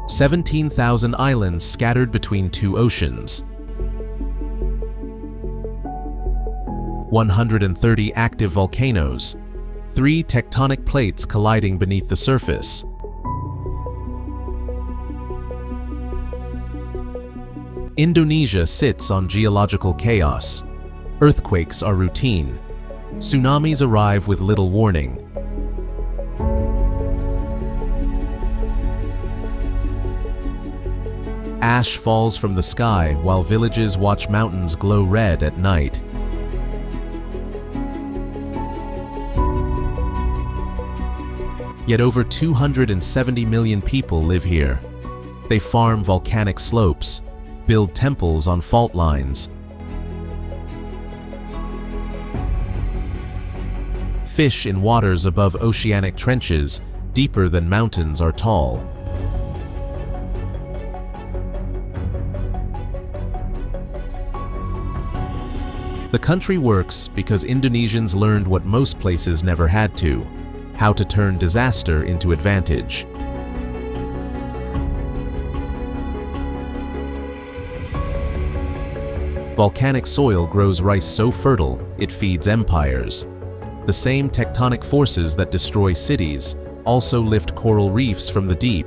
17,000 islands scattered between two oceans. 130 active volcanoes. 3 tectonic plates colliding beneath the surface. Indonesia sits on geological chaos. Earthquakes are routine. Tsunamis arrive with little warning. Ash falls from the sky while villages watch mountains glow red at night. Yet over 270 million people live here. They farm volcanic slopes, build temples on fault lines, fish in waters above oceanic trenches, deeper than mountains are tall. The country works because Indonesians learned what most places never had to: how to turn disaster into advantage. Volcanic soil grows rice so fertile, it feeds empires. The same tectonic forces that destroy cities also lift coral reefs from the deep,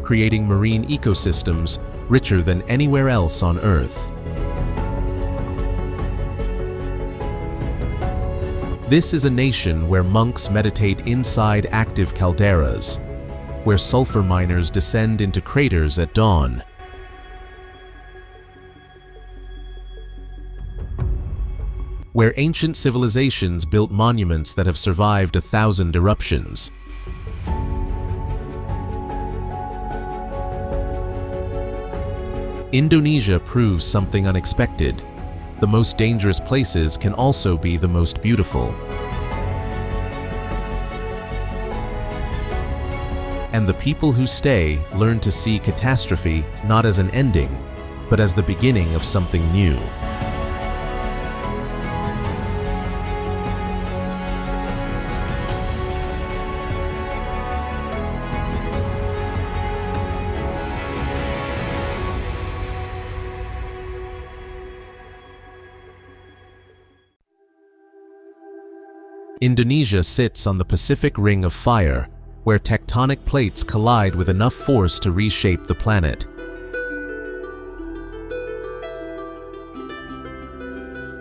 creating marine ecosystems richer than anywhere else on Earth. This is a nation where monks meditate inside active calderas, where sulfur miners descend into craters at dawn. Where ancient civilizations built monuments that have survived 1,000 eruptions. Indonesia proves something unexpected. The most dangerous places can also be the most beautiful. And the people who stay learn to see catastrophe not as an ending, but as the beginning of something new. Indonesia sits on the Pacific Ring of Fire, where tectonic plates collide with enough force to reshape the planet.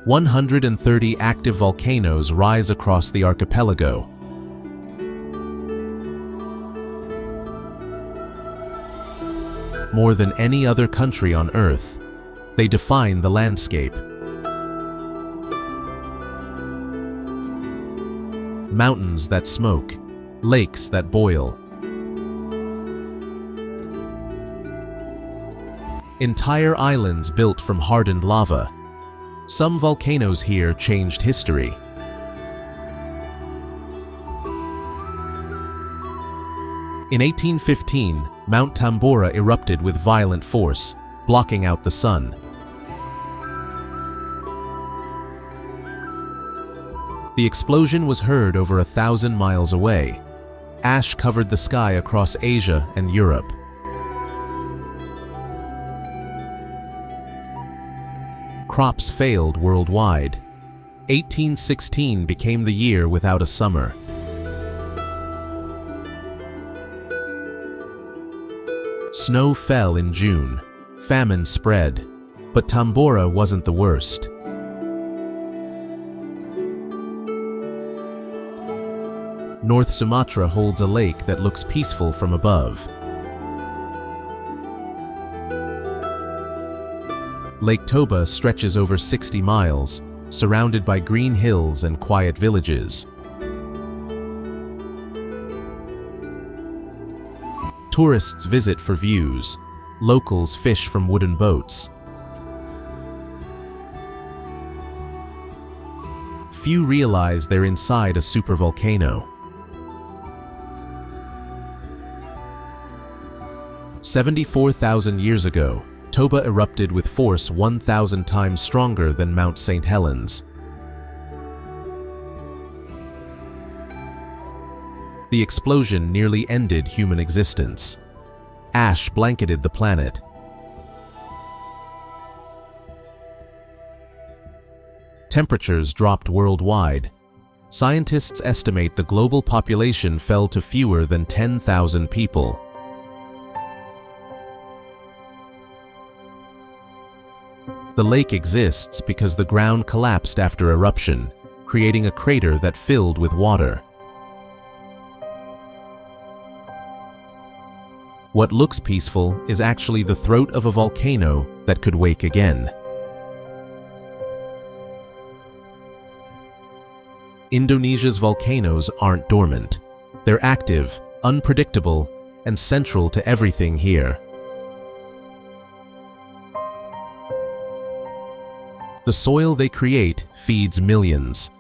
" 130 active volcanoes rise across the archipelago. More than any other country on Earth, they define the landscape. Mountains that smoke, lakes that boil. Entire islands built from hardened lava. Some volcanoes here changed history. In 1815, Mount Tambora erupted with violent force, blocking out the sun. The explosion was heard over 1,000 miles away. Ash covered the sky across Asia and Europe. Crops failed worldwide. 1816 became the year without a summer. Snow fell in June. Famine spread. But Tambora wasn't the worst. North Sumatra holds a lake that looks peaceful from above. Lake Toba stretches over 60 miles, surrounded by green hills and quiet villages. Tourists visit for views. Locals fish from wooden boats. Few realize they're inside a supervolcano. 74,000 years ago, Toba erupted with force 1,000 times stronger than Mount St. Helens. The explosion nearly ended human existence. ash blanketed the planet. Temperatures dropped worldwide. Scientists estimate the global population fell to fewer than 10,000 people. The lake exists because the ground collapsed after eruption, creating a crater that filled with water. What looks peaceful is actually the throat of a volcano that could wake again. Indonesia's volcanoes aren't dormant. They're active, unpredictable, and central to everything here. The soil they create feeds millions.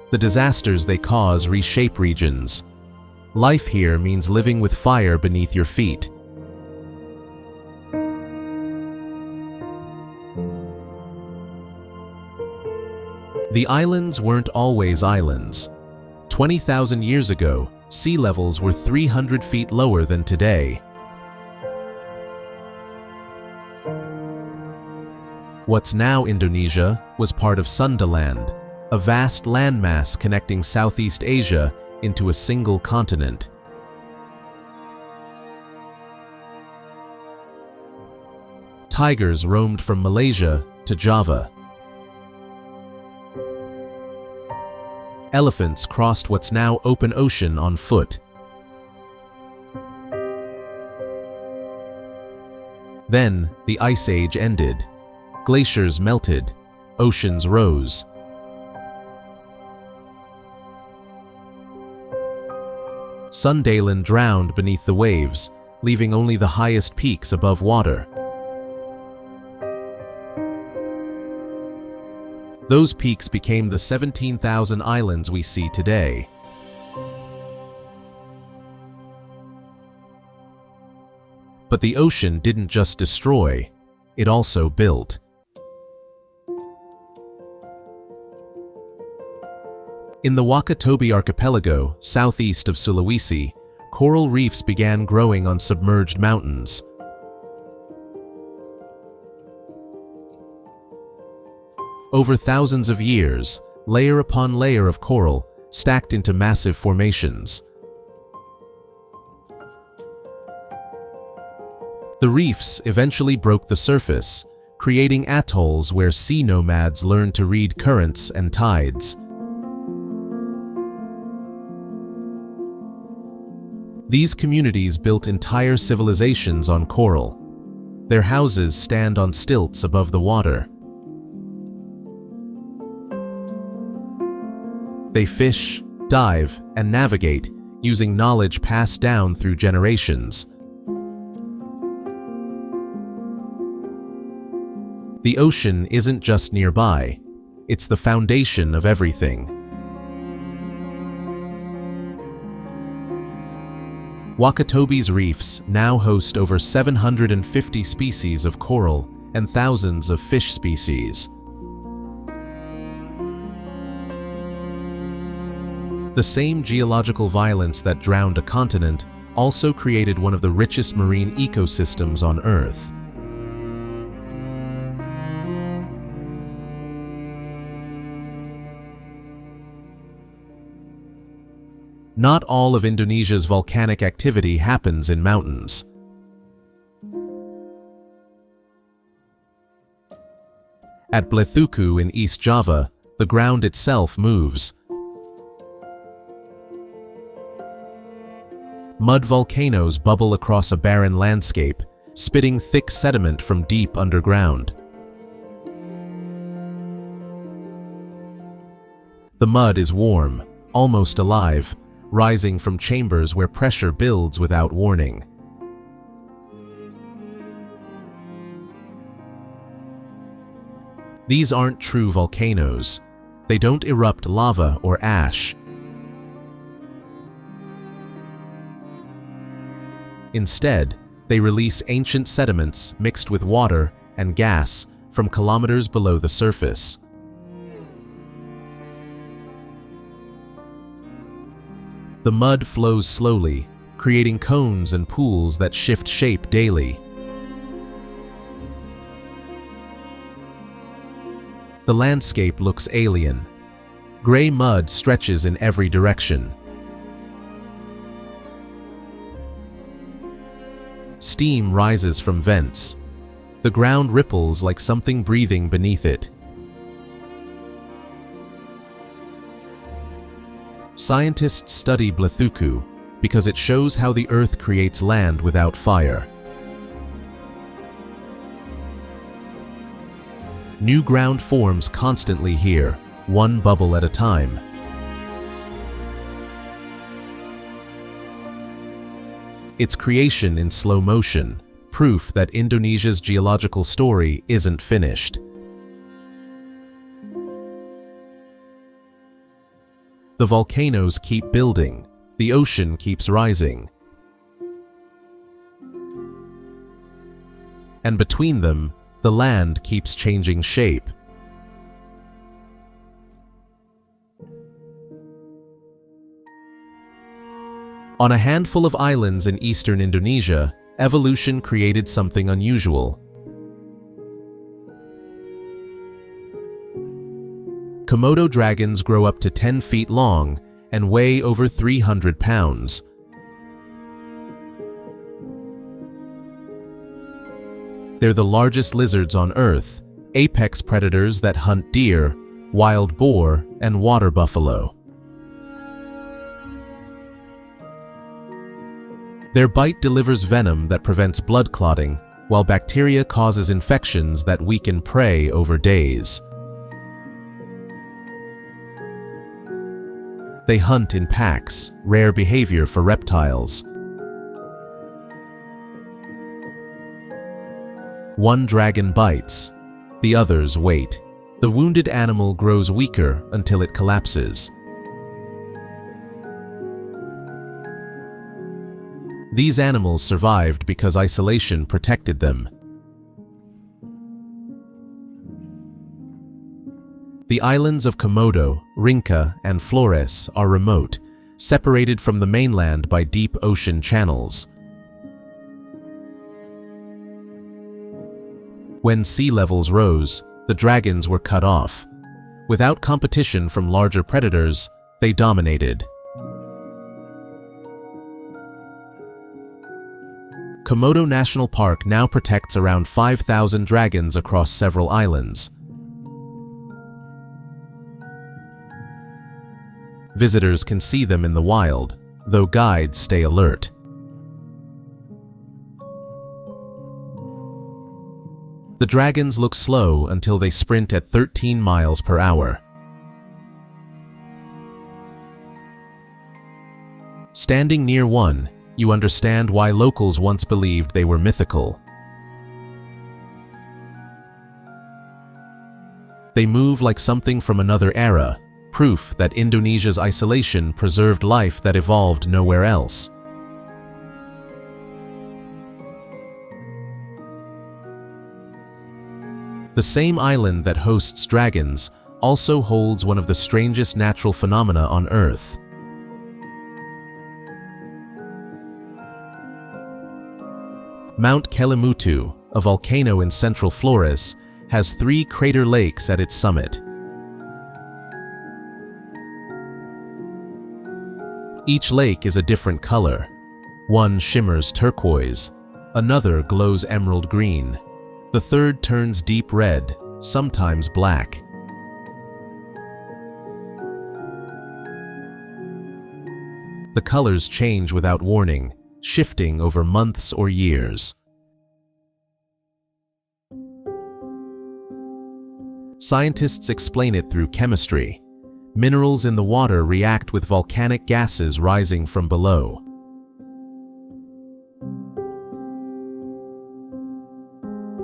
The disasters they cause reshape regions. Life here means living with fire beneath your feet. The islands weren't always islands. 20,000 years ago, sea levels were 300 feet lower than today. What's now Indonesia was part of Sundaland, a vast landmass connecting Southeast Asia into a single continent. Tigers roamed from Malaysia to Java. Elephants crossed what's now open ocean on foot. Then, the Ice Age ended. Glaciers melted. Oceans rose. Sundaland drowned beneath the waves, leaving only the highest peaks above water. Those peaks became the 17,000 islands we see today. But the ocean didn't just destroy, it also built. In the Wakatobi archipelago, southeast of Sulawesi, coral reefs began growing on submerged mountains. Over thousands of years, layer upon layer of coral stacked into massive formations. The reefs eventually broke the surface, creating atolls where sea nomads learned to read currents and tides. These communities built entire civilizations on coral. Their houses stand on stilts above the water. They fish, dive, and navigate using knowledge passed down through generations. The ocean isn't just nearby, it's the foundation of everything. Wakatobi's reefs now host over 750 species of coral and thousands of fish species. The same geological violence that drowned a continent also created one of the richest marine ecosystems on Earth. Not all of Indonesia's volcanic activity happens in mountains. At Blethuku in East Java, the ground itself moves. Mud volcanoes bubble across a barren landscape, spitting thick sediment from deep underground. The mud is warm, almost alive, rising from chambers where pressure builds without warning. These aren't true volcanoes. They don't erupt lava or ash. Instead, they release ancient sediments mixed with water and gas from kilometers below the surface. The mud flows slowly, creating cones and pools that shift shape daily. The landscape looks alien. Gray mud stretches in every direction. Steam rises from vents. The ground ripples like something breathing beneath it. Scientists study Blethuku because it shows how the Earth creates land without fire. New ground forms constantly here, one bubble at a time. Its creation in slow motion, proof that Indonesia's geological story isn't finished. The volcanoes keep building, the ocean keeps rising. And between them, the land keeps changing shape. On a handful of islands in eastern Indonesia, evolution created something unusual. Komodo dragons grow up to 10 feet long and weigh over 300 pounds. They're the largest lizards on Earth, apex predators that hunt deer, wild boar, and water buffalo. Their bite delivers venom that prevents blood clotting, while bacteria causes infections that weaken prey over days. They hunt in packs, rare behavior for reptiles. One dragon bites, the others wait. The wounded animal grows weaker until it collapses. These animals survived because isolation protected them. The islands of Komodo, Rinca, and Flores are remote, separated from the mainland by deep ocean channels. When sea levels rose, the dragons were cut off. Without competition from larger predators, they dominated. Komodo National Park now protects around 5,000 dragons across several islands. Visitors can see them in the wild, though guides stay alert. The dragons look slow until they sprint at 13 miles per hour. Standing near one, you understand why locals once believed they were mythical. They move like something from another era, proof that Indonesia's isolation preserved life that evolved nowhere else. The same island that hosts dragons also holds one of the strangest natural phenomena on Earth. Mount Kelimutu, a volcano in central Flores, has 3 crater lakes at its summit. Each lake is a different color. One shimmers turquoise, another glows emerald green. The third turns deep red, sometimes black. The colors change without warning, shifting over months or years. Scientists explain it through chemistry. Minerals in the water react with volcanic gases rising from below.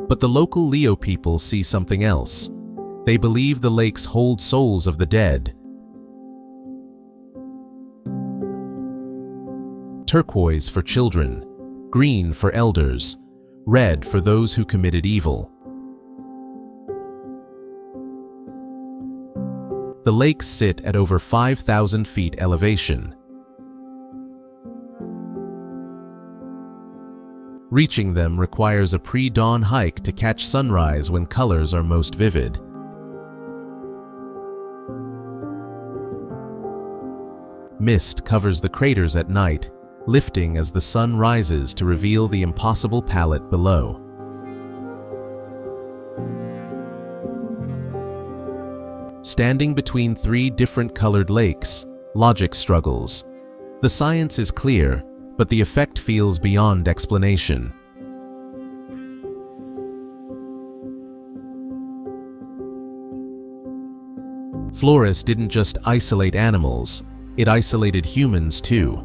But the local Leo people see something else. They believe the lakes hold souls of the dead. Turquoise for children, green for elders, red for those who committed evil. The lakes sit at over 5,000 feet elevation. Reaching them requires a pre-dawn hike to catch sunrise when colors are most vivid. Mist covers the craters at night, lifting as the sun rises to reveal the impossible palette below. Standing between three different colored lakes, logic struggles. The science is clear, but the effect feels beyond explanation. Flores didn't just isolate animals, it isolated humans too.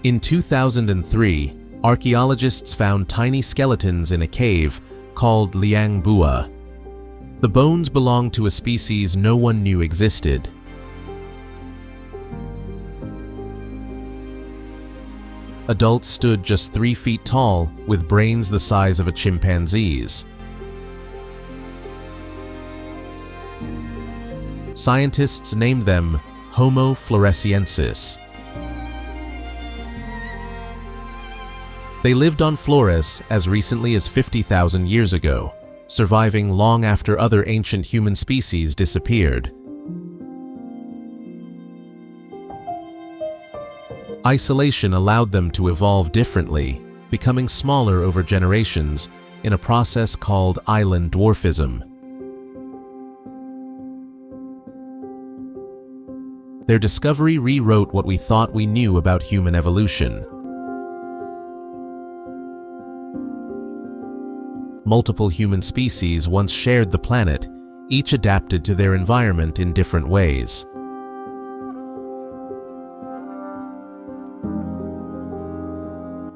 In 2003, archaeologists found tiny skeletons in a cave called Liang Bua. The bones belonged to a species no one knew existed. Adults stood just 3 feet tall, with brains the size of a chimpanzee's. Scientists named them Homo floresiensis. They lived on Flores as recently as 50,000 years ago, surviving long after other ancient human species disappeared. Isolation allowed them to evolve differently, becoming smaller over generations in a process called island dwarfism. Their discovery rewrote what we thought we knew about human evolution. Multiple human species once shared the planet, each adapted to their environment in different ways.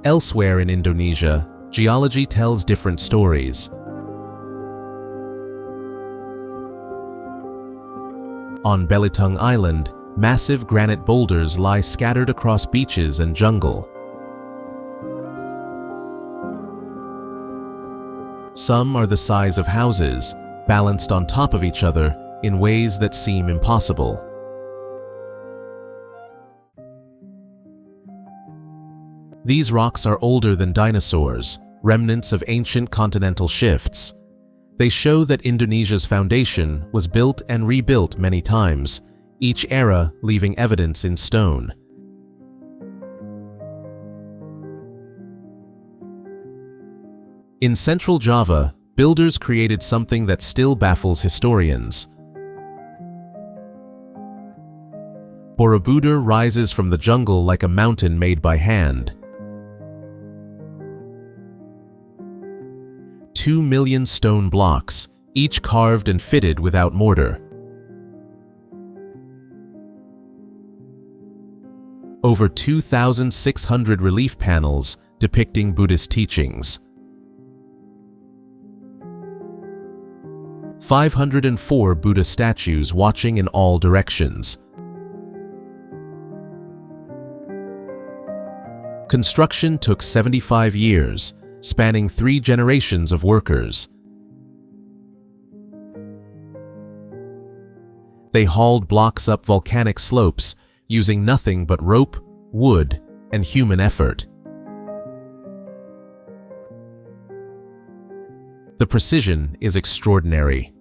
Elsewhere in Indonesia, geology tells different stories. On Belitung Island, massive granite boulders lie scattered across beaches and jungle. Some are the size of houses, balanced on top of each other in ways that seem impossible. These rocks are older than dinosaurs, remnants of ancient continental shifts. They show that Indonesia's foundation was built and rebuilt many times, each era leaving evidence in stone. In central Java, builders created something that still baffles historians. Borobudur rises from the jungle like a mountain made by hand. 2 million stone blocks, each carved and fitted without mortar. Over 2,600 relief panels depicting Buddhist teachings. 504 Buddha statues watching in all directions. Construction took 75 years, spanning 3 generations of workers. They hauled blocks up volcanic slopes using nothing but rope, wood, and human effort. The precision is extraordinary.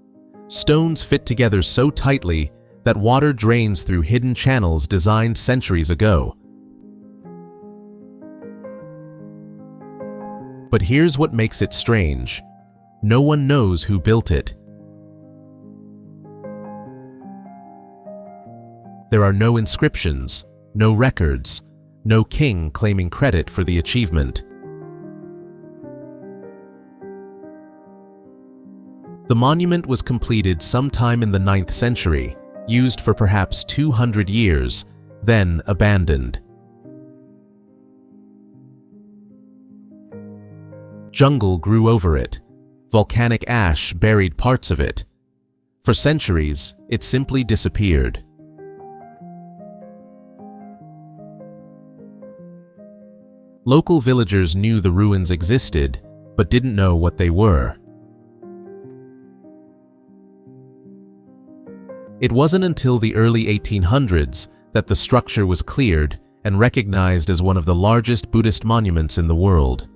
Stones fit together so tightly that water drains through hidden channels designed centuries ago. But here's what makes it strange. No one knows who built it. There are no inscriptions, no records, no king claiming credit for the achievement. The monument was completed sometime in the 9th century, used for perhaps 200 years, then abandoned. Jungle grew over it. Volcanic ash buried parts of it. For centuries, it simply disappeared. Local villagers knew the ruins existed, but didn't know what they were. It wasn't until the early 1800s that the structure was cleared and recognized as one of the largest Buddhist monuments in the world.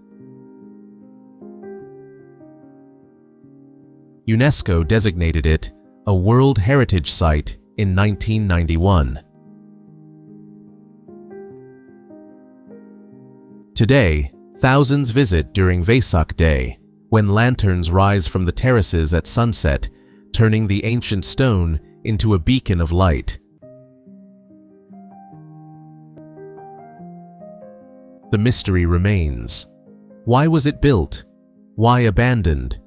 UNESCO designated it a World Heritage Site in 1991. Today, thousands visit during Vesak Day, when lanterns rise from the terraces at sunset, turning the ancient stone into a beacon of light. The mystery remains. Why was it built? Why abandoned?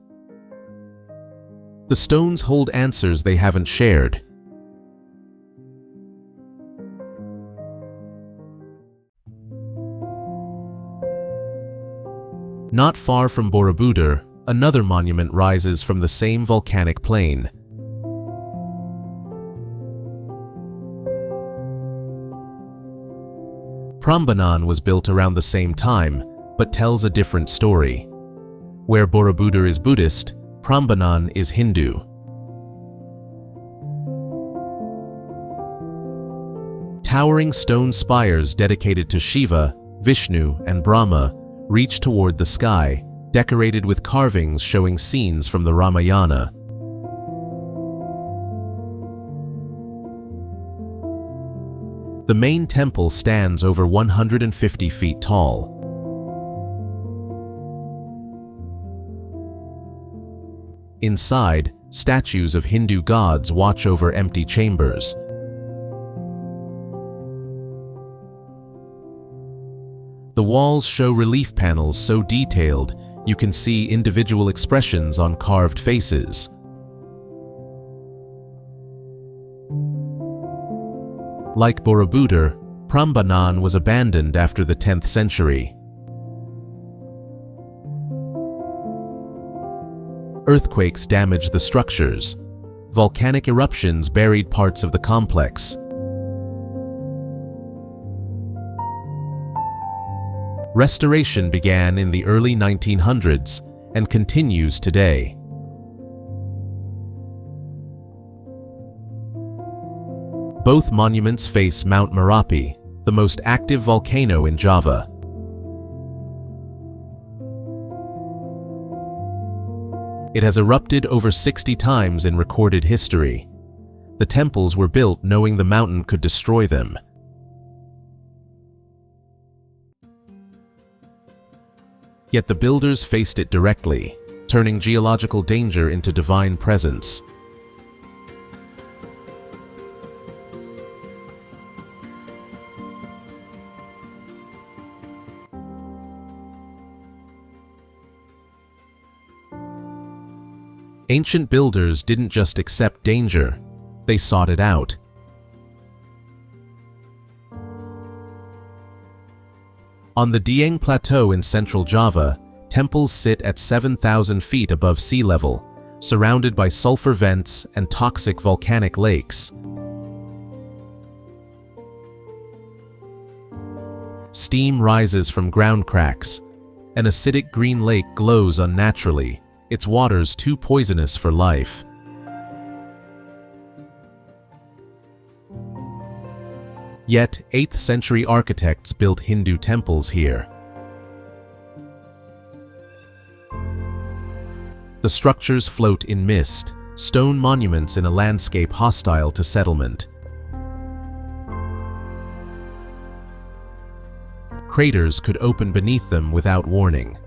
The stones hold answers they haven't shared. Not far from Borobudur, another monument rises from the same volcanic plain. Prambanan was built around the same time, but tells a different story. Where Borobudur is Buddhist, Prambanan is Hindu. Towering stone spires dedicated to Shiva, Vishnu, and Brahma reach toward the sky, decorated with carvings showing scenes from the Ramayana. The main temple stands over 150 feet tall. Inside, statues of Hindu gods watch over empty chambers. The walls show relief panels so detailed you can see individual expressions on carved faces. Like Borobudur, Prambanan was abandoned after the 10th century. Earthquakes damaged the structures. Volcanic eruptions buried parts of the complex. Restoration began in the early 1900s and continues today. Both monuments face Mount Merapi, the most active volcano in Java. It has erupted over 60 times in recorded history. The temples were built knowing the mountain could destroy them. Yet the builders faced it directly, turning geological danger into divine presence. Ancient builders didn't just accept danger, they sought it out. On the Dieng Plateau in central Java, temples sit at 7,000 feet above sea level, surrounded by sulfur vents and toxic volcanic lakes. Steam rises from ground cracks. An acidic green lake glows unnaturally, its waters too poisonous for life. Yet, 8th century architects built Hindu temples here. The structures float in mist, stone monuments in a landscape hostile to settlement. Craters could open beneath them without warning.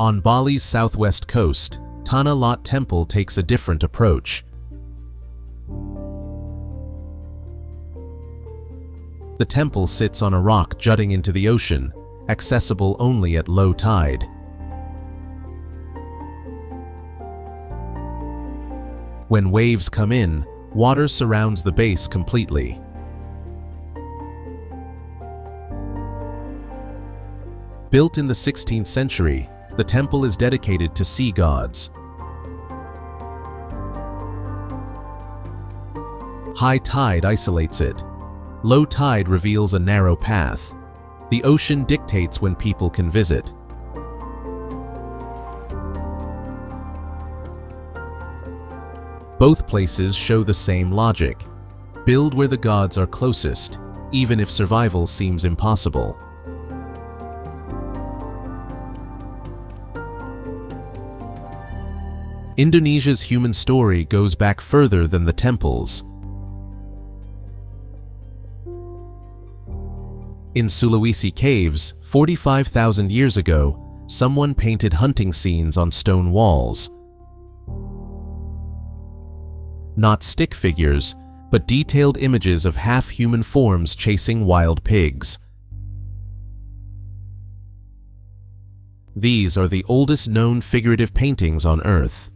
On Bali's southwest coast, Tanah Lot Temple takes a different approach. The temple sits on a rock jutting into the ocean, accessible only at low tide. When waves come in, water surrounds the base completely. Built in the 16th century, the temple is dedicated to sea gods. High tide isolates it. Low tide reveals a narrow path. The ocean dictates when people can visit. Both places show the same logic. Build where the gods are closest, even if survival seems impossible. Indonesia's human story goes back further than the temples. In Sulawesi caves, 45,000 years ago, someone painted hunting scenes on stone walls. Not stick figures, but detailed images of half-human forms chasing wild pigs. These are the oldest known figurative paintings on Earth.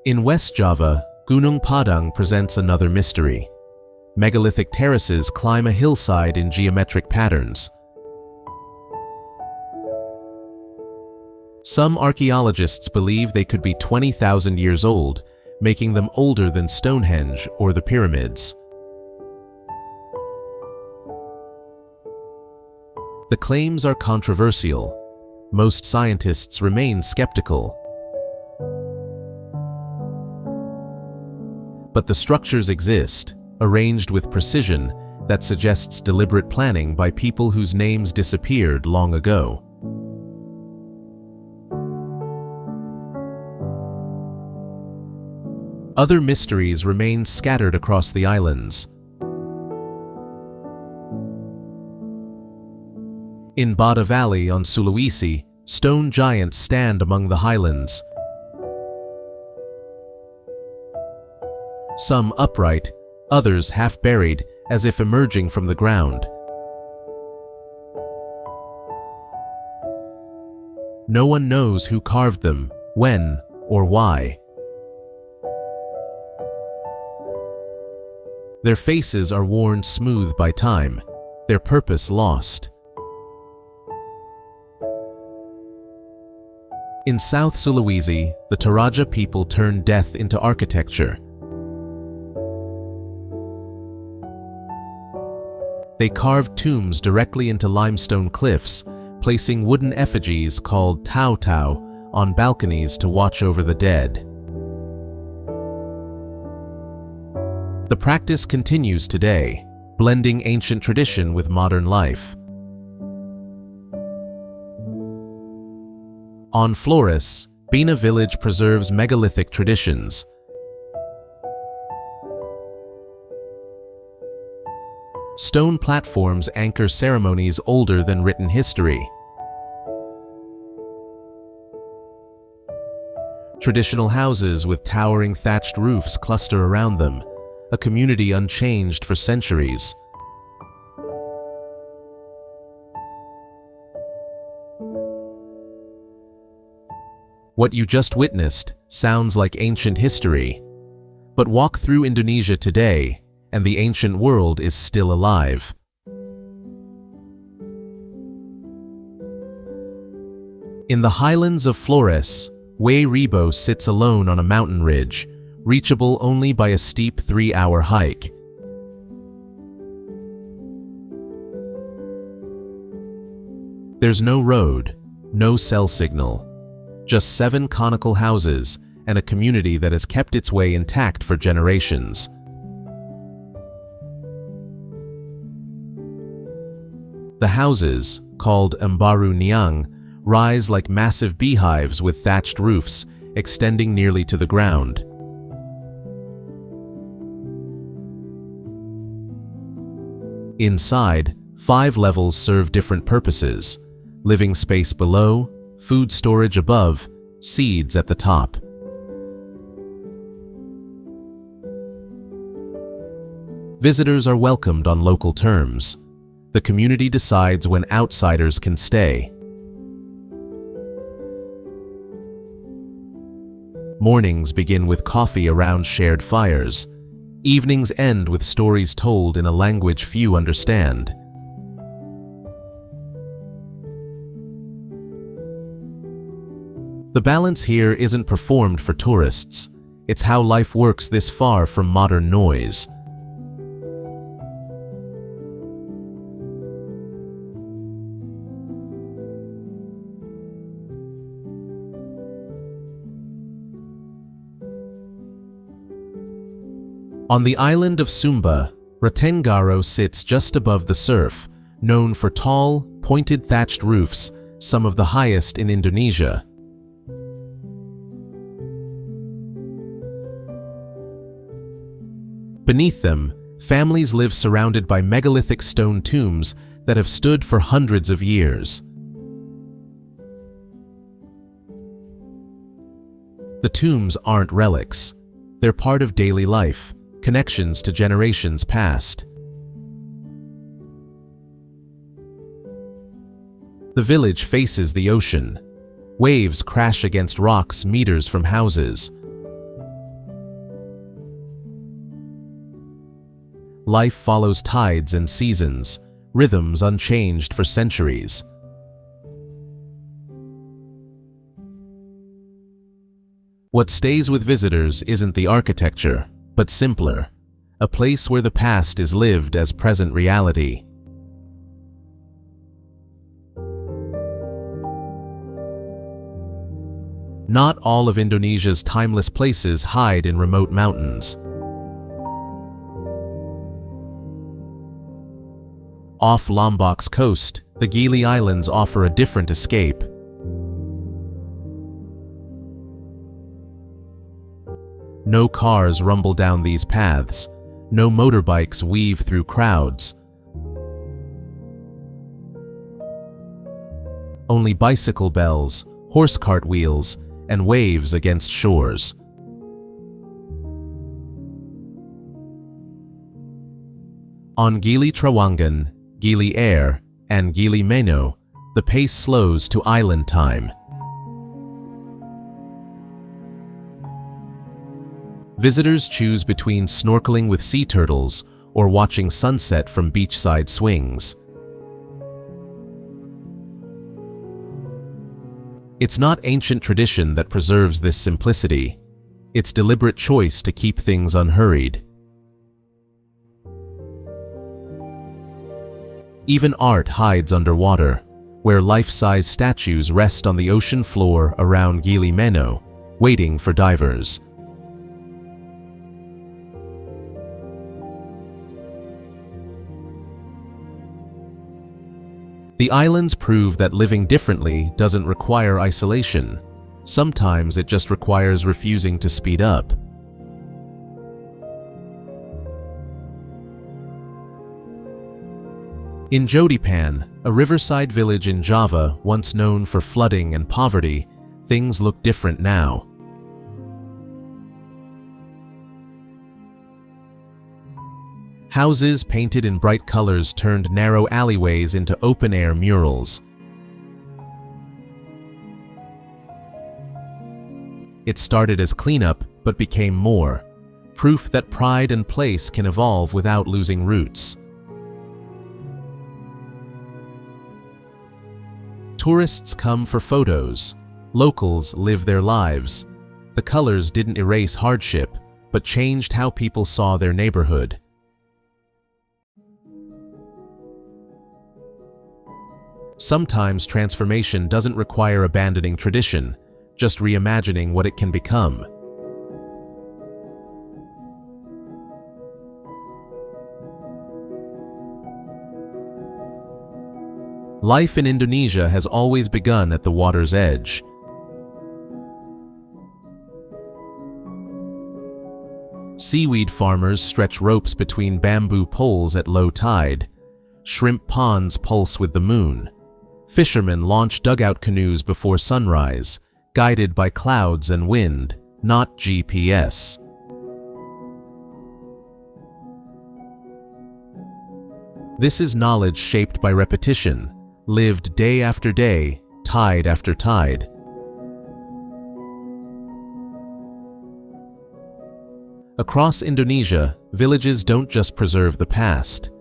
In West Java, Gunung Padang presents another mystery. Megalithic terraces climb a hillside in geometric patterns. Some archaeologists believe they could be 20,000 years old, making them older than Stonehenge or the pyramids. The claims are controversial. Most scientists remain skeptical. But the structures exist, arranged with precision that suggests deliberate planning by people whose names disappeared long ago. Other mysteries remain scattered across the islands. In Bada Valley on Sulawesi, stone giants stand among the highlands. Some upright, others half-buried, as if emerging from the ground. No one knows who carved them, when, or why. Their faces are worn smooth by time, their purpose lost. In South Sulawesi, the Toraja people turned death into architecture. They carved tombs directly into limestone cliffs, placing wooden effigies called tau-tau on balconies to watch over the dead. The practice continues today, blending ancient tradition with modern life. On Flores, Bina village preserves megalithic traditions. Stone platforms anchor ceremonies older than written history. Traditional houses with towering thatched roofs cluster around them, a community unchanged for centuries. What you just witnessed sounds like ancient history, but walk through Indonesia today, and the ancient world is still alive. In the highlands of Flores, Way Rebo sits alone on a mountain ridge, reachable only by a steep 3-hour hike. There's no road, no cell signal, just 7 conical houses and a community that has kept its way intact for generations. The houses, called Mbaru Niang, rise like massive beehives with thatched roofs extending nearly to the ground. Inside, 5 levels serve different purposes: living space below, food storage above, seeds at the top. Visitors are welcomed on local terms. The community decides when outsiders can stay. Mornings begin with coffee around shared fires. Evenings end with stories told in a language few understand. The balance here isn't performed for tourists. It's how life works this far from modern noise. On the island of Sumba, Ratenggaro sits just above the surf, known for tall, pointed thatched roofs, some of the highest in Indonesia. Beneath them, families live surrounded by megalithic stone tombs that have stood for hundreds of years. The tombs aren't relics. They're part of daily life, connections to generations past. The village faces the ocean. Waves crash against rocks meters from houses. Life follows tides and seasons, rhythms unchanged for centuries. What stays with visitors isn't the architecture, but simpler, a place where the past is lived as present reality. Not all of Indonesia's timeless places hide in remote mountains. Off Lombok's coast, the Gili Islands offer a different escape. No cars rumble down these paths. No motorbikes weave through crowds. Only bicycle bells, horse cart wheels, and waves against shores. On Gili Trawangan, Gili Air, and Gili Meno, the pace slows to island time. Visitors choose between snorkeling with sea turtles or watching sunset from beachside swings. It's not ancient tradition that preserves this simplicity. It's deliberate choice to keep things unhurried. Even art hides underwater, where life-size statues rest on the ocean floor around Gili Meno, waiting for divers. The islands prove that living differently doesn't require isolation. Sometimes it just requires refusing to speed up. In Jodipan, a riverside village in Java once known for flooding and poverty, things look different now. Houses painted in bright colors turned narrow alleyways into open-air murals. It started as cleanup, but became more, proof that pride and place can evolve without losing roots. Tourists come for photos. Locals live their lives. The colors didn't erase hardship, but changed how people saw their neighborhood. Sometimes transformation doesn't require abandoning tradition, just reimagining what it can become. Life in Indonesia has always begun at the water's edge. Seaweed farmers stretch ropes between bamboo poles at low tide. Shrimp ponds pulse with the moon. Fishermen launch dugout canoes before sunrise, guided by clouds and wind, not GPS. This is knowledge shaped by repetition, lived day after day, tide after tide. Across Indonesia, villages don't just preserve the past.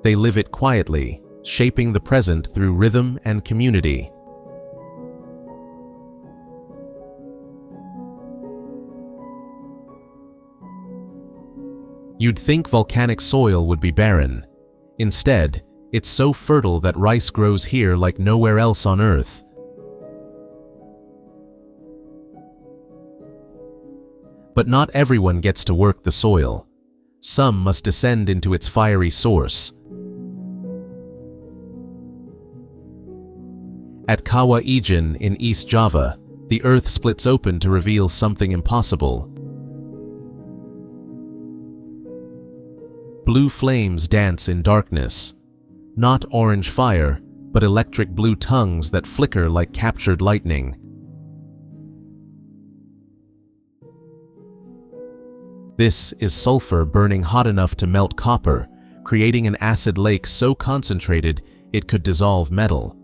They live it quietly, shaping the present through rhythm and community. You'd think volcanic soil would be barren. Instead, it's so fertile that rice grows here like nowhere else on Earth. But not everyone gets to work the soil. Some must descend into its fiery source. At Kawah Ijen in East Java, the earth splits open to reveal something impossible. Blue flames dance in darkness. Not orange fire, but electric blue tongues that flicker like captured lightning. This is sulfur burning hot enough to melt copper, creating an acid lake so concentrated it could dissolve metal.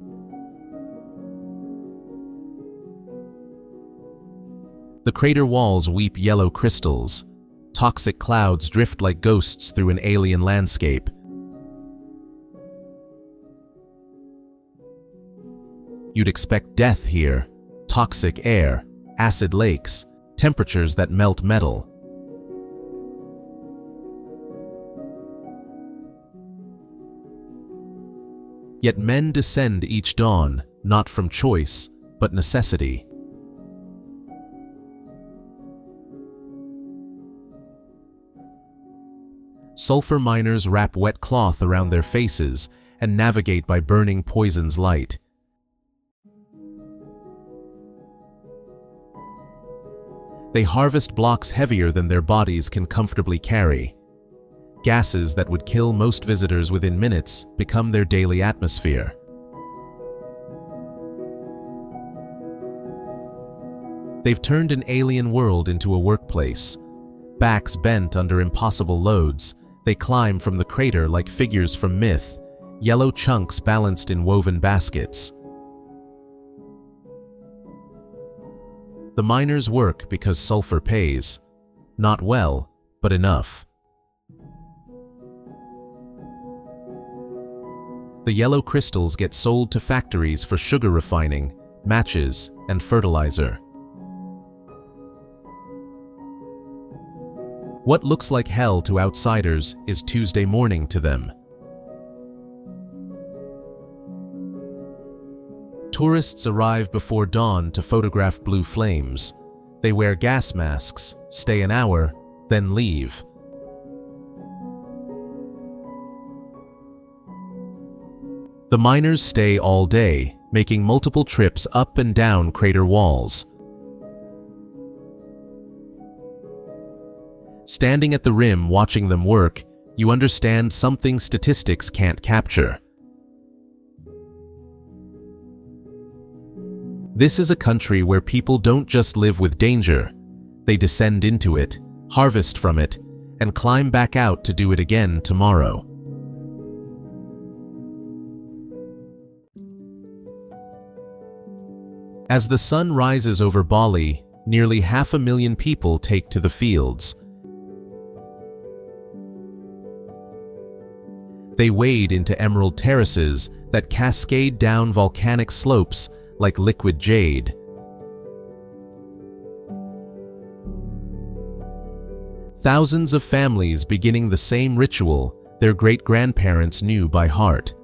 The crater walls weep yellow crystals. Toxic clouds drift like ghosts through an alien landscape. You'd expect death here. Toxic air, acid lakes, temperatures that melt metal. Yet men descend each dawn, not from choice, but necessity. Sulfur miners wrap wet cloth around their faces and navigate by burning poison's light. They harvest blocks heavier than their bodies can comfortably carry. Gases that would kill most visitors within minutes become their daily atmosphere. They've turned an alien world into a workplace. Backs bent under impossible loads, they climb from the crater like figures from myth, yellow chunks balanced in woven baskets. The miners work because sulfur pays. Not well, but enough. The yellow crystals get sold to factories for sugar refining, matches, and fertilizer. What looks like hell to outsiders is Tuesday morning to them. Tourists arrive before dawn to photograph blue flames. They wear gas masks, stay an hour, then leave. The miners stay all day, making multiple trips up and down crater walls. Standing at the rim watching them work, you understand something statistics can't capture. This is a country where people don't just live with danger. They descend into it, harvest from it, and climb back out to do it again tomorrow. As the sun rises over Bali, nearly 500,000 people take to the fields. They wade into emerald terraces that cascade down volcanic slopes like liquid jade. Thousands of families beginning the same ritual their great-grandparents knew by heart.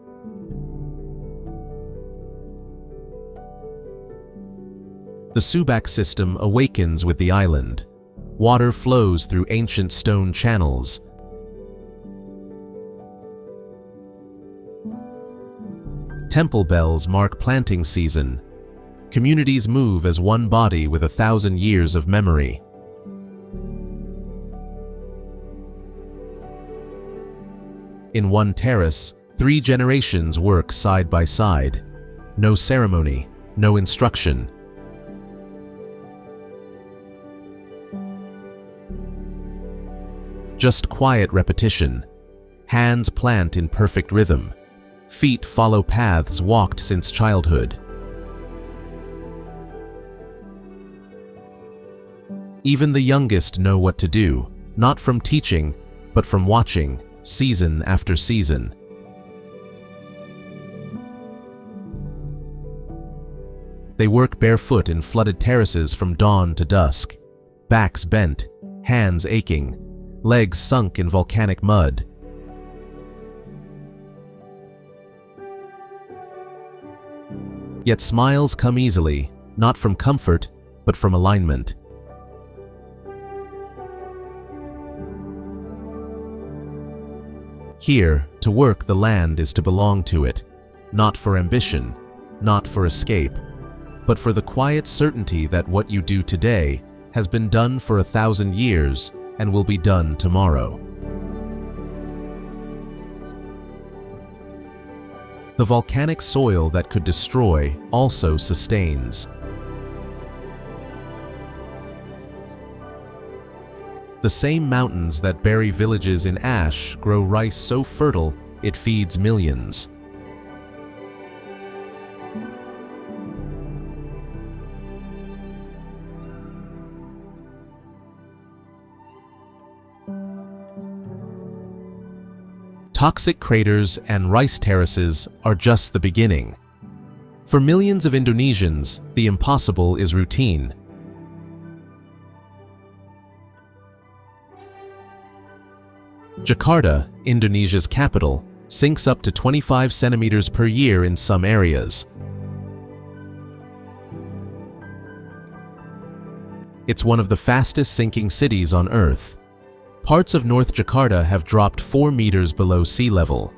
The Subak system awakens with the island. Water flows through ancient stone channels. Temple bells mark planting season. Communities move as one body with 1,000 years of memory. In one terrace, 3 generations work side by side. No ceremony, no instruction. Just quiet repetition. Hands plant in perfect rhythm. Feet follow paths walked since childhood. Even the youngest know what to do, not from teaching, but from watching, season after season. They work barefoot in flooded terraces from dawn to dusk, backs bent, hands aching, legs sunk in volcanic mud. Yet smiles come easily, not from comfort, but from alignment. Here, to work the land is to belong to it, not for ambition, not for escape, but for the quiet certainty that what you do today has been done for 1,000 years and will be done tomorrow. The volcanic soil that could destroy also sustains. The same mountains that bury villages in ash grow rice so fertile it feeds millions. Toxic craters and rice terraces are just the beginning. For millions of Indonesians, the impossible is routine. Jakarta, Indonesia's capital, sinks up to 25 centimeters per year in some areas. It's one of the fastest sinking cities on Earth. Parts of North Jakarta have dropped 4 meters below sea level.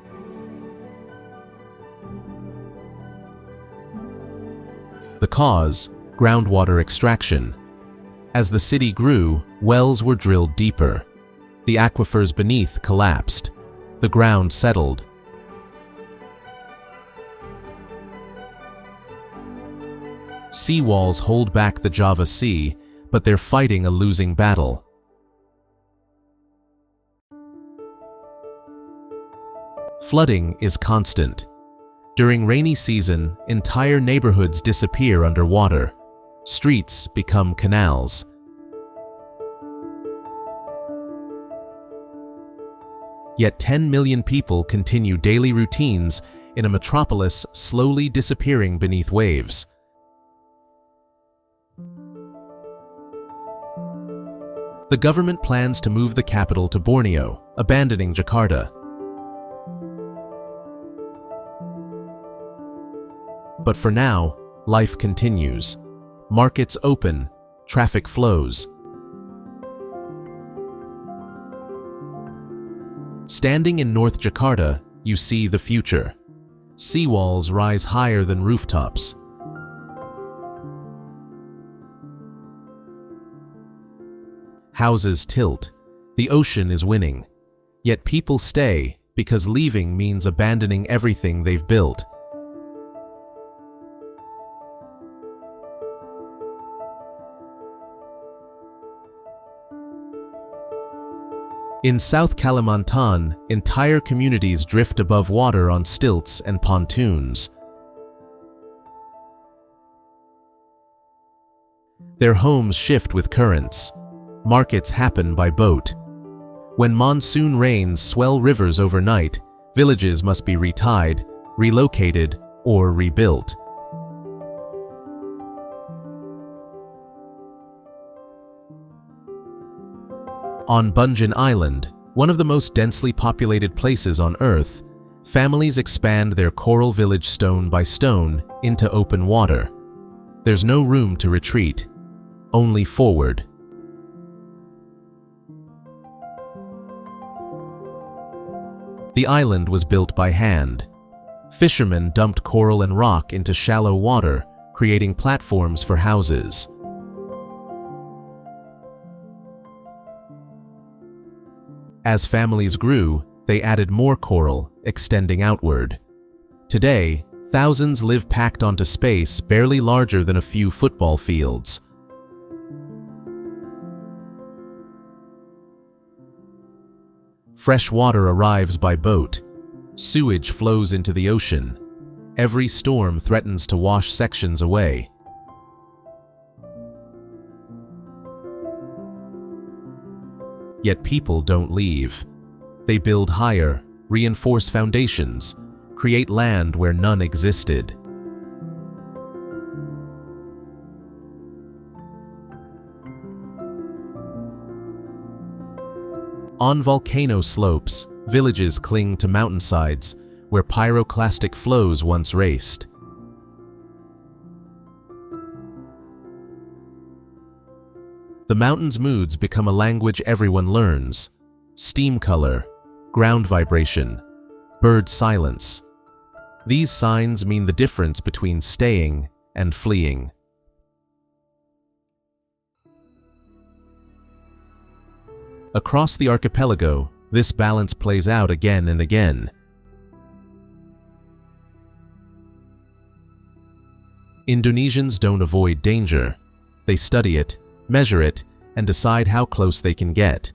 The cause: groundwater extraction. As the city grew, wells were drilled deeper. The aquifers beneath collapsed. The ground settled. Seawalls hold back the Java Sea, but they're fighting a losing battle. Flooding is constant. During rainy season, entire neighborhoods disappear underwater. Streets become canals. Yet 10 million people continue daily routines in a metropolis slowly disappearing beneath waves. The government plans to move the capital to Borneo, abandoning Jakarta. But for now, life continues. Markets open, traffic flows. Standing in North Jakarta, you see the future. Seawalls rise higher than rooftops. Houses tilt. The ocean is winning. Yet people stay because leaving means abandoning everything they've built. In South Kalimantan, entire communities drift above water on stilts and pontoons. Their homes shift with currents. Markets happen by boat. When monsoon rains swell rivers overnight, villages must be retied, relocated, or rebuilt. On Bunjin Island, one of the most densely populated places on Earth, families expand their coral village stone by stone into open water. There's no room to retreat, only forward. The island was built by hand. Fishermen dumped coral and rock into shallow water, creating platforms for houses. As families grew, they added more coral, extending outward. Today, thousands live packed onto space barely larger than a few football fields. Fresh water arrives by boat. Sewage flows into the ocean. Every storm threatens to wash sections away. Yet people don't leave. They build higher, reinforce foundations, create land where none existed. On volcano slopes, villages cling to mountainsides where pyroclastic flows once raced. The mountain's moods become a language everyone learns. Steam color, ground vibration, bird silence. These signs mean the difference between staying and fleeing. Across the archipelago, this balance plays out again and again. Indonesians don't avoid danger. They study it, measure it, and decide how close they can get.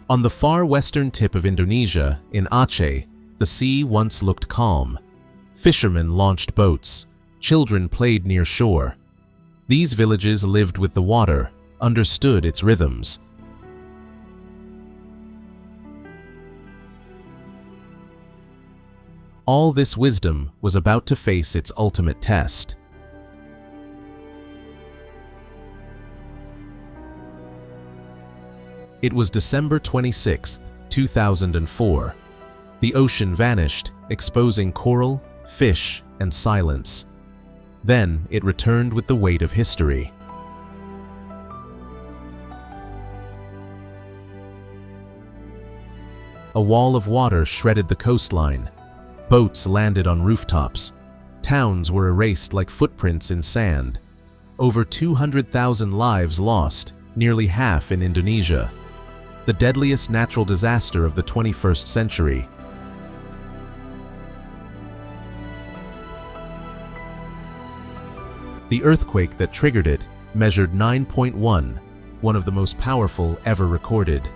On the far western tip of Indonesia, in Aceh, the sea once looked calm. Fishermen launched boats. Children played near shore. These villages lived with the water, understood its rhythms. All this wisdom was about to face its ultimate test. It was December 26, 2004. The ocean vanished, exposing coral, fish, and silence. Then it returned with the weight of history. A wall of water shredded the coastline. Boats landed on rooftops. Towns were erased like footprints in sand. Over 200,000 lives lost, nearly half in Indonesia. The deadliest natural disaster of the 21st century. The earthquake that triggered it measured 9.1, one of the most powerful ever recorded.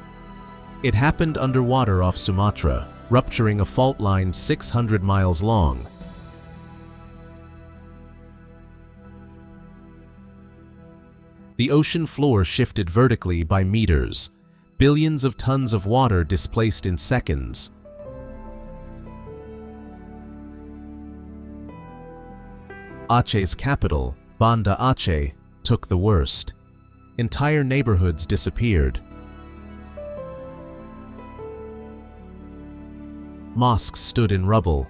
It happened underwater off Sumatra, rupturing a fault line 600 miles long. The ocean floor shifted vertically by meters. Billions of tons of water displaced in seconds. Aceh's capital, Banda Aceh, took the worst. Entire neighborhoods disappeared. Mosques stood in rubble.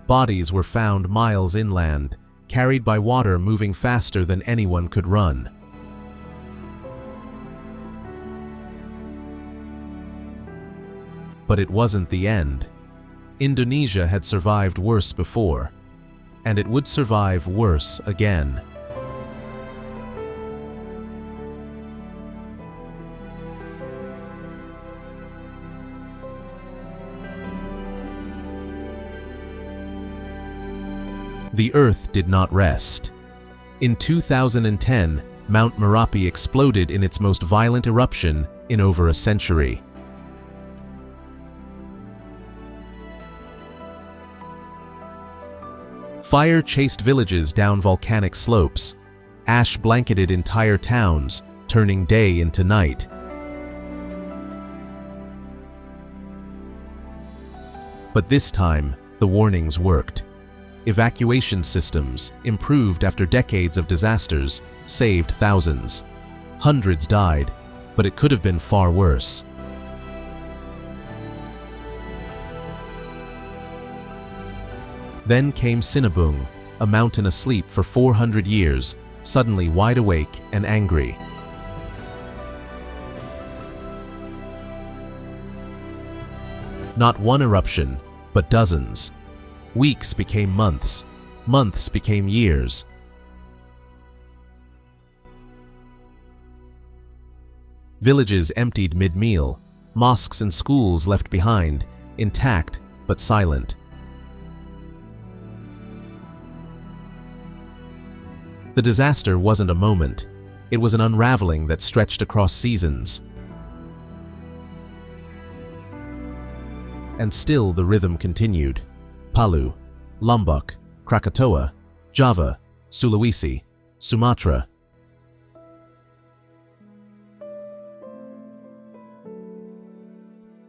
Bodies were found miles inland, carried by water moving faster than anyone could run. But it wasn't the end. Indonesia had survived worse before, and it would survive worse again. The Earth did not rest. In 2010, Mount Merapi exploded in its most violent eruption in over a century. Fire chased villages down volcanic slopes. Ash blanketed entire towns, turning day into night. But this time, the warnings worked. Evacuation systems, improved after decades of disasters, saved thousands. Hundreds died, but it could have been far worse. Then came Sinabung, a mountain asleep for 400 years, suddenly wide awake and angry. Not one eruption, but dozens. Weeks became months. Months became years. Villages emptied mid-meal. Mosques and schools left behind, intact but silent. The disaster wasn't a moment. It was an unraveling that stretched across seasons. And still the rhythm continued. Palu, Lombok, Krakatoa, Java, Sulawesi, Sumatra.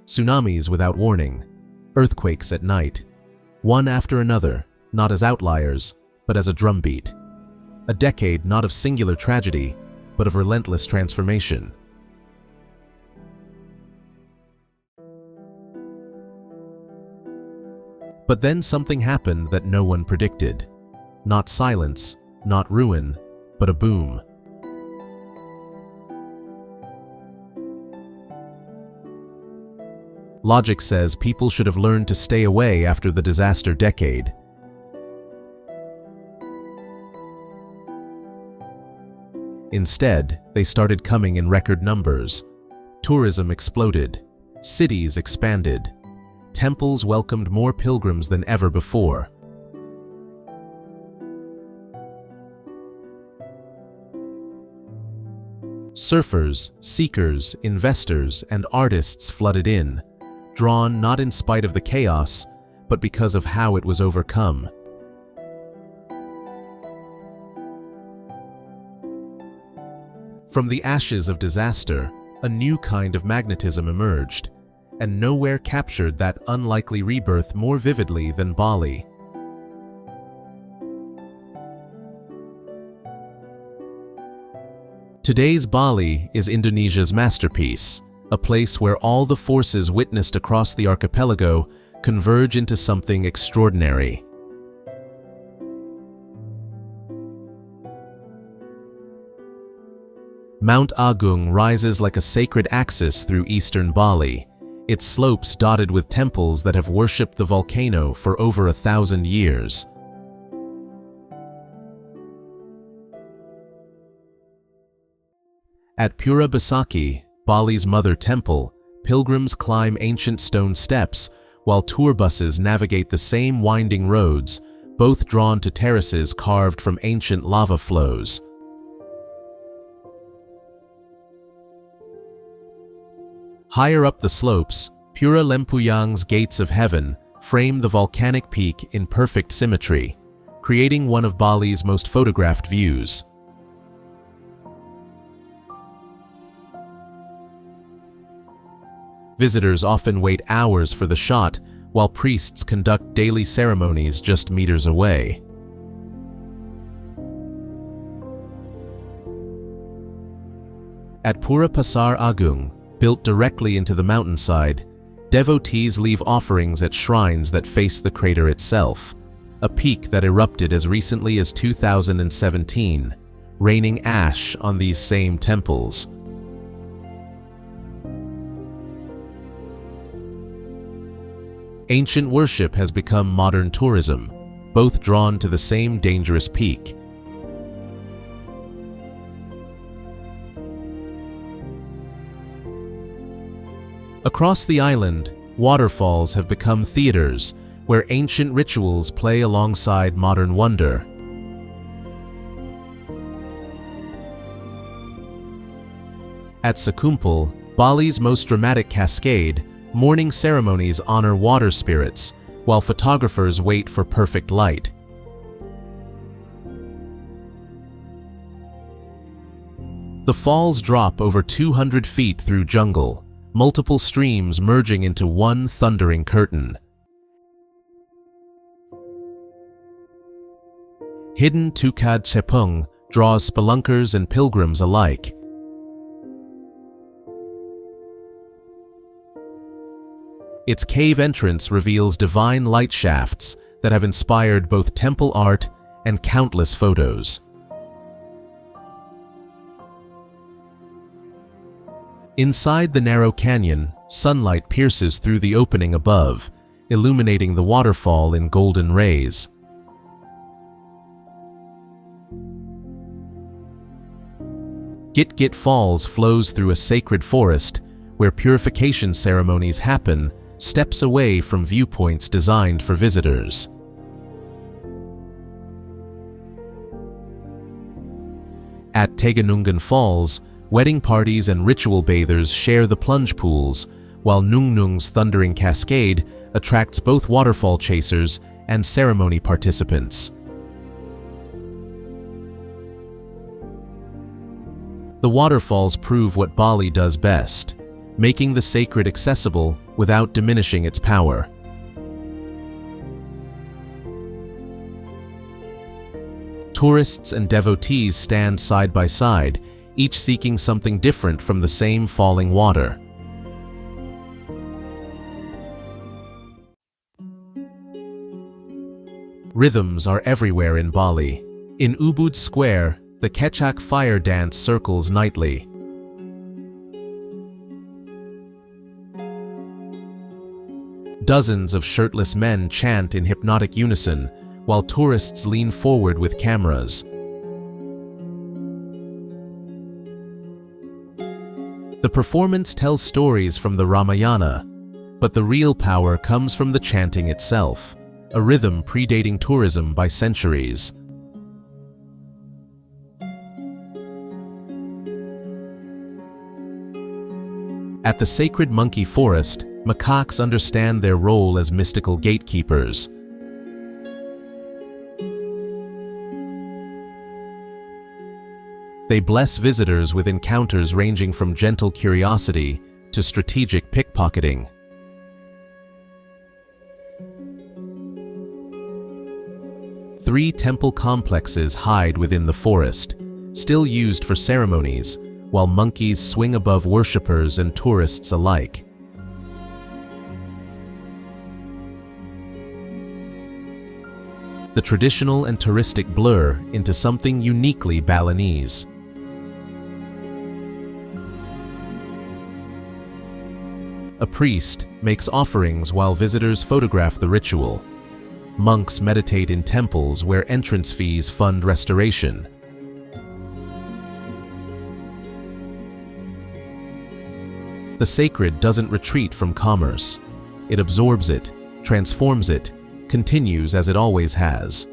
Tsunamis without warning, earthquakes at night, one after another, not as outliers, but as a drumbeat. A decade not of singular tragedy, but of relentless transformation. But then something happened that no one predicted. Not silence, not ruin, but a boom. Logic says people should have learned to stay away after the disaster decade. Instead, they started coming in record numbers. Tourism exploded. Cities expanded. Temples welcomed more pilgrims than ever before. Surfers, seekers, investors, and artists flooded in, drawn not in spite of the chaos, but because of how it was overcome. From the ashes of disaster, a new kind of magnetism emerged, and nowhere captured that unlikely rebirth more vividly than Bali. Today's Bali is Indonesia's masterpiece, a place where all the forces witnessed across the archipelago converge into something extraordinary. Mount Agung rises like a sacred axis through eastern Bali, its slopes dotted with temples that have worshipped the volcano for over 1,000 years. At Pura Besaki, Bali's mother temple, pilgrims climb ancient stone steps while tour buses navigate the same winding roads, both drawn to terraces carved from ancient lava flows. Higher up the slopes, Pura Lempuyang's gates of heaven frame the volcanic peak in perfect symmetry, creating one of Bali's most photographed views. Visitors often wait hours for the shot, while priests conduct daily ceremonies just meters away. At Pura Pasar Agung, built directly into the mountainside, devotees leave offerings at shrines that face the crater itself, a peak that erupted as recently as 2017, raining ash on these same temples. Ancient worship has become modern tourism, both drawn to the same dangerous peak. Across the island, waterfalls have become theaters where ancient rituals play alongside modern wonder. At Sekumpul, Bali's most dramatic cascade, morning ceremonies honor water spirits, while photographers wait for perfect light. The falls drop over 200 feet through jungle, multiple streams merging into one thundering curtain. Hidden Tukad Sepung draws spelunkers and pilgrims alike. Its cave entrance reveals divine light shafts that have inspired both temple art and countless photos. Inside the narrow canyon, sunlight pierces through the opening above, illuminating the waterfall in golden rays. Git-Git Falls flows through a sacred forest where purification ceremonies happen, steps away from viewpoints designed for visitors. At Teganungan Falls, wedding parties and ritual bathers share the plunge pools, while Nungnung's thundering cascade attracts both waterfall chasers and ceremony participants. The waterfalls prove what Bali does best, making the sacred accessible without diminishing its power. Tourists and devotees stand side by side, each seeking something different from the same falling water. Rhythms are everywhere in Bali. In Ubud Square, The Kechak fire dance circles nightly. Dozens of shirtless men chant in hypnotic unison, while tourists lean forward with cameras. The performance tells stories from the Ramayana, but the real power comes from the chanting itself, a rhythm predating tourism by centuries. At the sacred monkey forest, macaques understand their role as mystical gatekeepers. They bless visitors with encounters ranging from gentle curiosity to strategic pickpocketing. Three temple complexes hide within the forest, still used for ceremonies, while monkeys swing above worshippers and tourists alike. The traditional and touristic blur into something uniquely Balinese. A priest makes offerings while visitors photograph the ritual. Monks meditate in temples where entrance fees fund restoration. The sacred doesn't retreat from commerce. It absorbs it, transforms it, continues as it always has.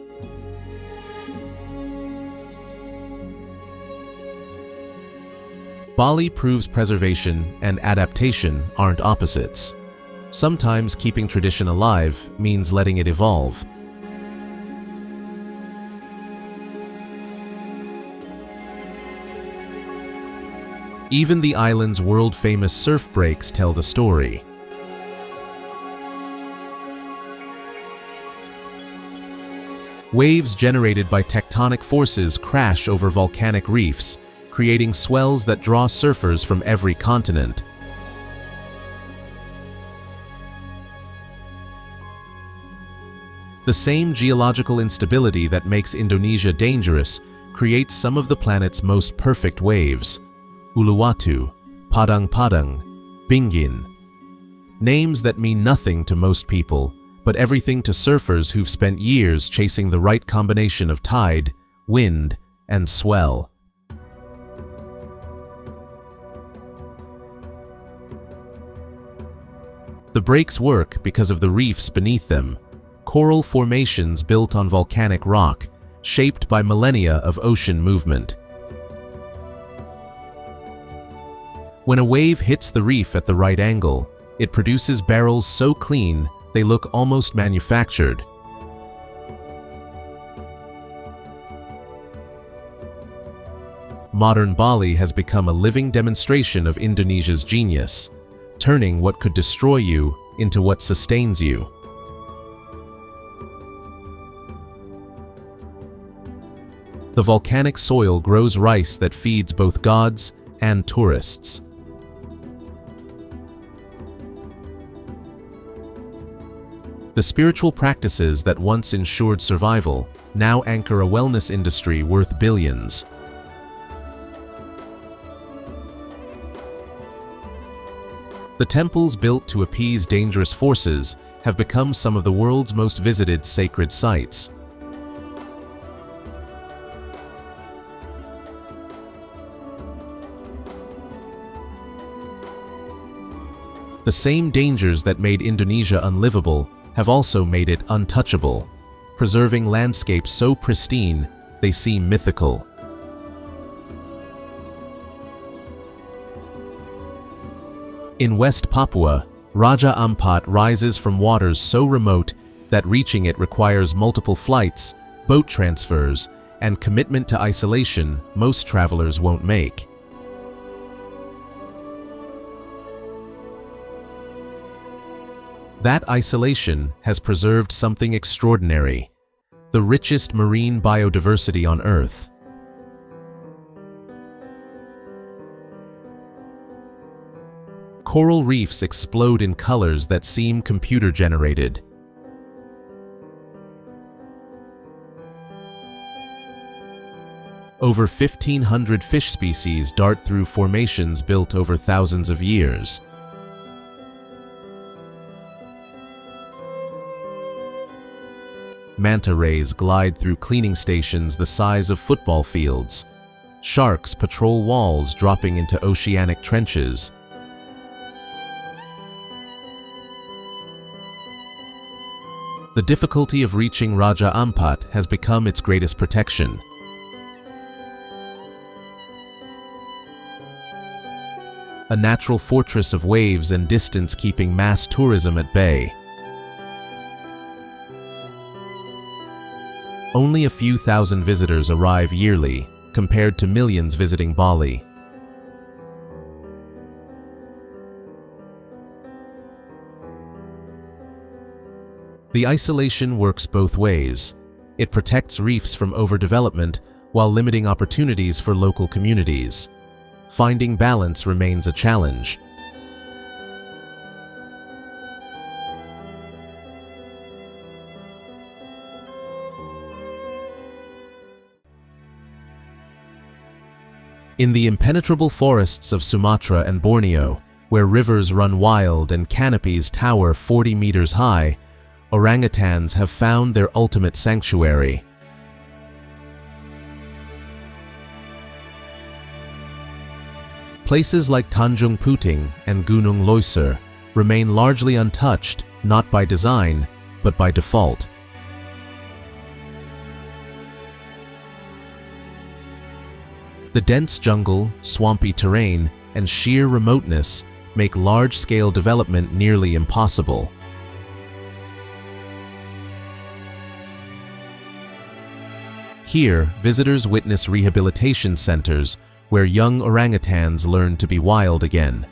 Bali proves preservation and adaptation aren't opposites. Sometimes keeping tradition alive means letting it evolve. Even the island's world-famous surf breaks tell the story. Waves generated by tectonic forces crash over volcanic reefs, creating swells that draw surfers from every continent. The same geological instability that makes Indonesia dangerous creates some of the planet's most perfect waves. Uluwatu, Padang-Padang, Bingin. Names that mean nothing to most people, but everything to surfers who've spent years chasing the right combination of tide, wind, and swell. The breaks work because of the reefs beneath them, coral formations built on volcanic rock, shaped by millennia of ocean movement. When a wave hits the reef at the right angle, it produces barrels so clean they look almost manufactured. Modern Bali has become a living demonstration of Indonesia's genius, turning what could destroy you into what sustains you. The volcanic soil grows rice that feeds both gods and tourists. The spiritual practices that once ensured survival now anchor a wellness industry worth billions. The temples built to appease dangerous forces have become some of the world's most visited sacred sites. The same dangers that made Indonesia unlivable have also made it untouchable, preserving landscapes so pristine they seem mythical. In West Papua, Raja Ampat rises from waters so remote that reaching it requires multiple flights, boat transfers, and commitment to isolation most travelers won't make. That isolation has preserved something extraordinary, the richest marine biodiversity on Earth. Coral reefs explode in colors that seem computer-generated. Over 1,500 fish species dart through formations built over thousands of years. Manta rays glide through cleaning stations the size of football fields. Sharks patrol walls dropping into oceanic trenches. The difficulty of reaching Raja Ampat has become its greatest protection. A natural fortress of waves and distance keeping mass tourism at bay. Only a few thousand visitors arrive yearly, compared to millions visiting Bali. The isolation works both ways. It protects reefs from overdevelopment while limiting opportunities for local communities. Finding balance remains a challenge. In the impenetrable forests of Sumatra and Borneo, where rivers run wild and canopies tower 40 meters high, orangutans have found their ultimate sanctuary. Places like Tanjung Puting and Gunung Leuser remain largely untouched, not by design, but by default. The dense jungle, swampy terrain, and sheer remoteness make large-scale development nearly impossible. Here, visitors witness rehabilitation centers where young orangutans learn to be wild again.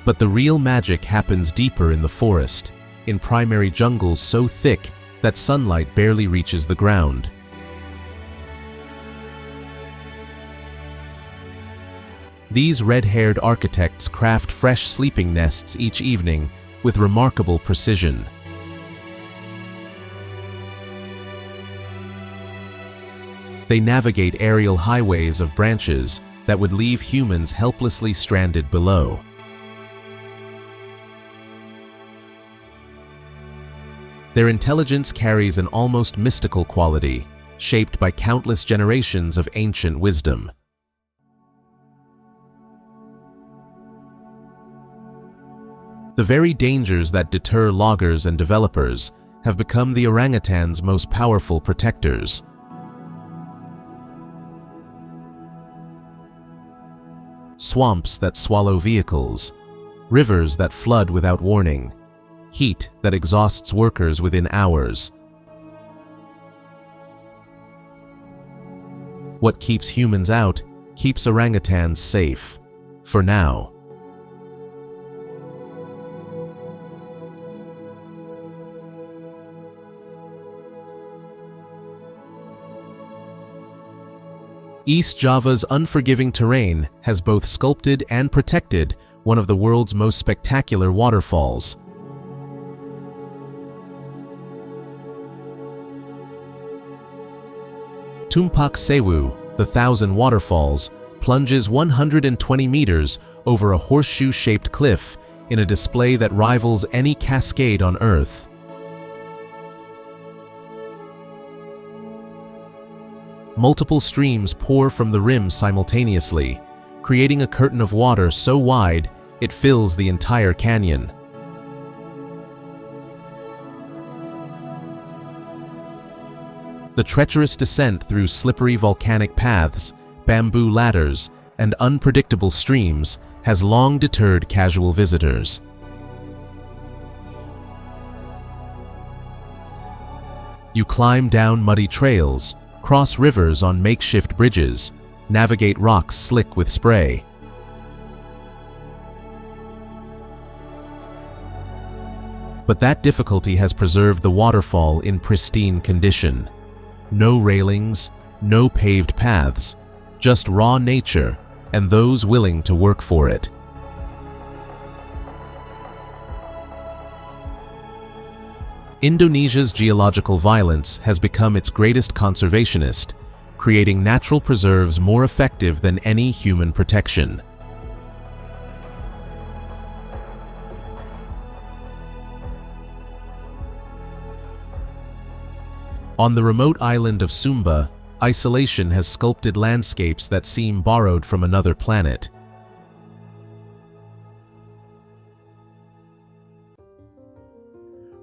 But the real magic happens deeper in the forest, in primary jungles so thick that sunlight barely reaches the ground. These red-haired architects craft fresh sleeping nests each evening with remarkable precision. They navigate aerial highways of branches that would leave humans helplessly stranded below. Their intelligence carries an almost mystical quality, shaped by countless generations of ancient wisdom. The very dangers that deter loggers and developers have become the orangutan's most powerful protectors. Swamps that swallow vehicles, rivers that flood without warning, heat that exhausts workers within hours. What keeps humans out keeps orangutans safe, for now. East Java's unforgiving terrain has both sculpted and protected one of the world's most spectacular waterfalls. Tumpak Sewu, the Thousand Waterfalls, plunges 120 meters over a horseshoe-shaped cliff in a display that rivals any cascade on Earth. Multiple streams pour from the rim simultaneously, creating a curtain of water so wide it fills the entire canyon. The treacherous descent through slippery volcanic paths, bamboo ladders, and unpredictable streams has long deterred casual visitors. You climb down muddy trails, cross rivers on makeshift bridges, navigate rocks slick with spray. But that difficulty has preserved the waterfall in pristine condition. No railings, no paved paths, just raw nature and those willing to work for it. Indonesia's geological violence has become its greatest conservationist, creating natural preserves more effective than any human protection. On the remote island of Sumba, isolation has sculpted landscapes that seem borrowed from another planet.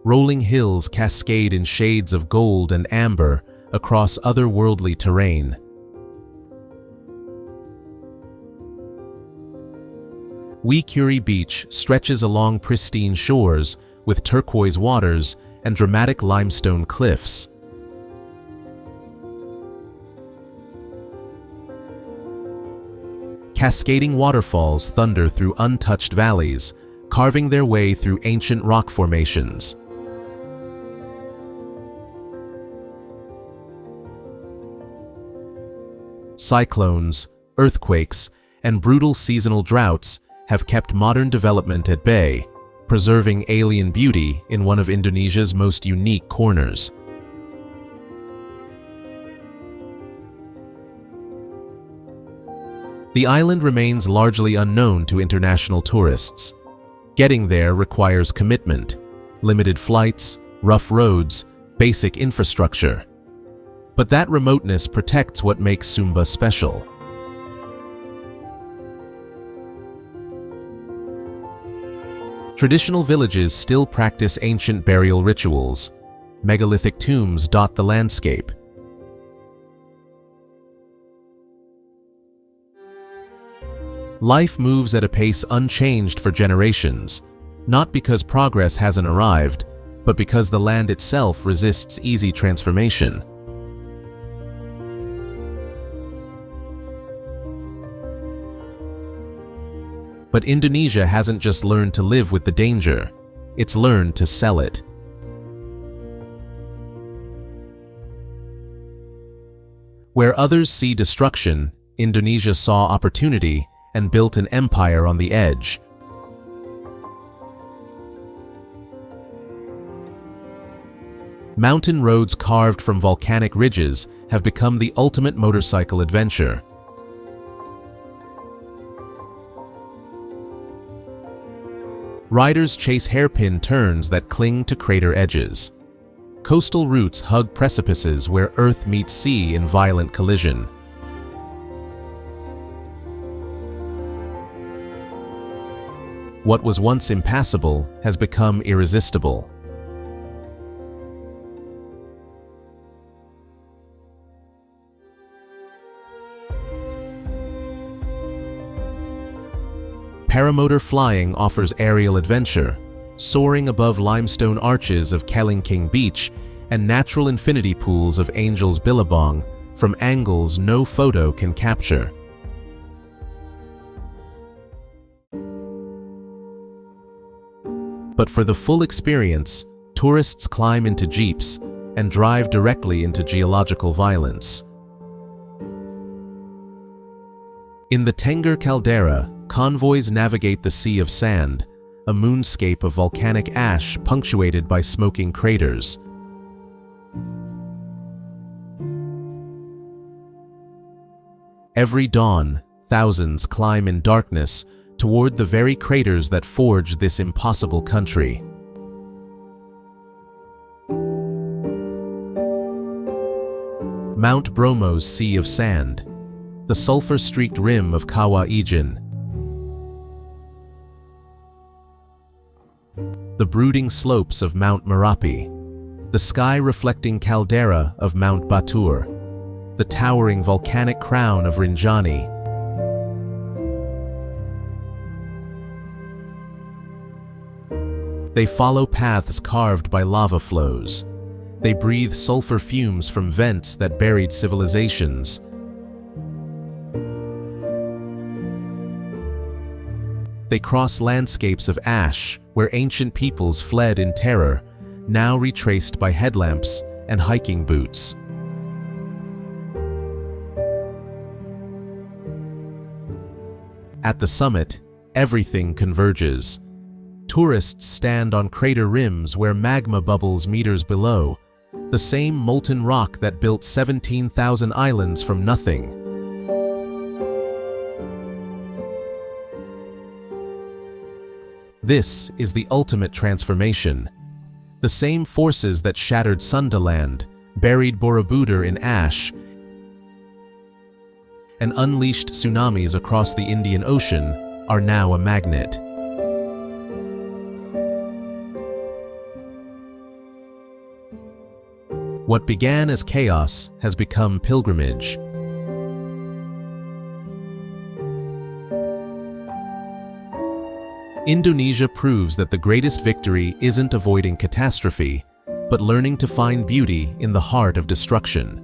Rolling hills cascade in shades of gold and amber across otherworldly terrain. Wikuri Beach stretches along pristine shores with turquoise waters and dramatic limestone cliffs. Cascading waterfalls thunder through untouched valleys, carving their way through ancient rock formations. Cyclones, earthquakes, and brutal seasonal droughts have kept modern development at bay, preserving alien beauty in one of Indonesia's most unique corners. The island remains largely unknown to international tourists. Getting there requires commitment, limited flights, rough roads, basic infrastructure. But that remoteness protects what makes Sumba special. Traditional villages still practice ancient burial rituals. Megalithic tombs dot the landscape. Life moves at a pace unchanged for generations, not because progress hasn't arrived, but because the land itself resists easy transformation. But Indonesia hasn't just learned to live with the danger, it's learned to sell it. Where others see destruction, Indonesia saw opportunity and built an empire on the edge. Mountain roads carved from volcanic ridges have become the ultimate motorcycle adventure. Riders chase hairpin turns that cling to crater edges. Coastal routes hug precipices where earth meets sea in violent collision. What was once impassable has become irresistible. Paramotor flying offers aerial adventure, soaring above limestone arches of Kelingking Beach and natural infinity pools of Angel's Billabong from angles no photo can capture. But for the full experience, tourists climb into jeeps and drive directly into geological violence. In the Tengger caldera, convoys navigate the Sea of Sand, a moonscape of volcanic ash punctuated by smoking craters. Every dawn, thousands climb in darkness toward the very craters that forged this impossible country. Mount Bromo's Sea of Sand, the sulfur-streaked rim of Kawah Ijen, the brooding slopes of Mount Merapi, the sky-reflecting caldera of Mount Batur, the towering volcanic crown of Rinjani. They follow paths carved by lava flows. They breathe sulfur fumes from vents that buried civilizations. They cross landscapes of ash where ancient peoples fled in terror, now retraced by headlamps and hiking boots. At the summit, everything converges. Tourists stand on crater rims where magma bubbles meters below, the same molten rock that built 17,000 islands from nothing. This is the ultimate transformation. The same forces that shattered Sundaland, buried Borobudur in ash, and unleashed tsunamis across the Indian Ocean are now a magnet. What began as chaos has become pilgrimage. Indonesia proves that the greatest victory isn't avoiding catastrophe, but learning to find beauty in the heart of destruction.